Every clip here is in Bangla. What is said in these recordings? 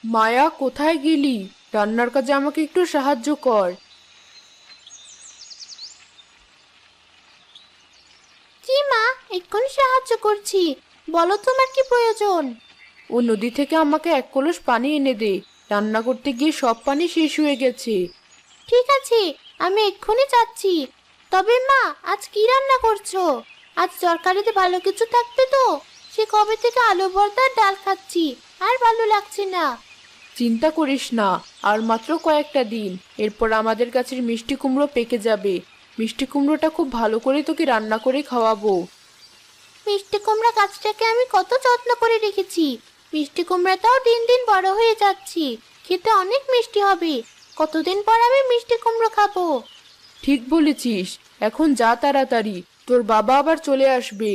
মায়া, কোথায় গেলি? রান্নার কাজে আমাকে একটু সাহায্য কর। জি মা, এক্ষুনি সাহায্য করছি। বলো তোমার কি প্রয়োজন? ও নদী থেকে আমাকে 1 কলস পানি এনে দে। রান্না করতে গিয়ে সব পানি শেষ হয়ে গেছে। ঠিক আছে, আমি এক্ষুনি যাচ্ছি। তবে মা, আজ কি রান্না করছো? আজ তরকারিতে ভালো কিছু থাকবে তো? সে কবে থেকে আলু ভর্তা আর ডাল খাচ্ছি, আর ভালো লাগছে না। চিন্তা করিস না, আর মাত্র কয়েকটা দিন, এরপর আমাদের গাছের মিষ্টি কুমড়ো পেকে যাবে। মিষ্টি কুমড়োটা খুব ভালো করে তোকে রান্না করে খাওয়াবো। মিষ্টি কুমড়া গাছটাকে আমি কত যত্ন করে রেখেছি। মিষ্টি কুমড়াটাও দিন দিন বড় হয়ে যাচ্ছি। খেতে অনেক মিষ্টি হবে। কতদিন পর আমি মিষ্টি কুমড়ো খাবো। ঠিক বলেছিস। এখন যা তাড়াতাড়ি, তোর বাবা আবার চলে আসবে।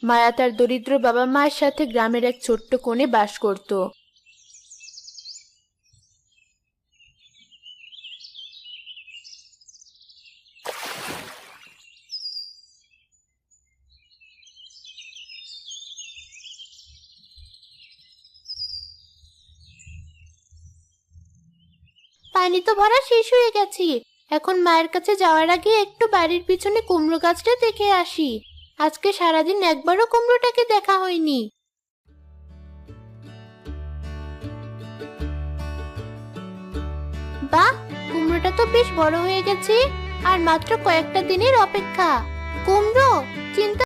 মায়া তার দরিদ্র বাবা মায়ের সাথে গ্রামের এক ছোট্ট কোণে বাস করত। পানি তো ভরা শেষ হয়ে গেছে। এখন মায়ের কাছে যাওয়ার আগে একটু বাড়ির পিছনে কুমড়ো গাছটা দেখে আসি। আজকে সারাদিন একবারও কুমড়োটাকে দেখা হয়নি। বাহ, কুমড়োটা তো বেশ বড় হয়ে গেছে। আর মাত্র কয়েকটা দিনের অপেক্ষা। কুমড়ো, চিন্তা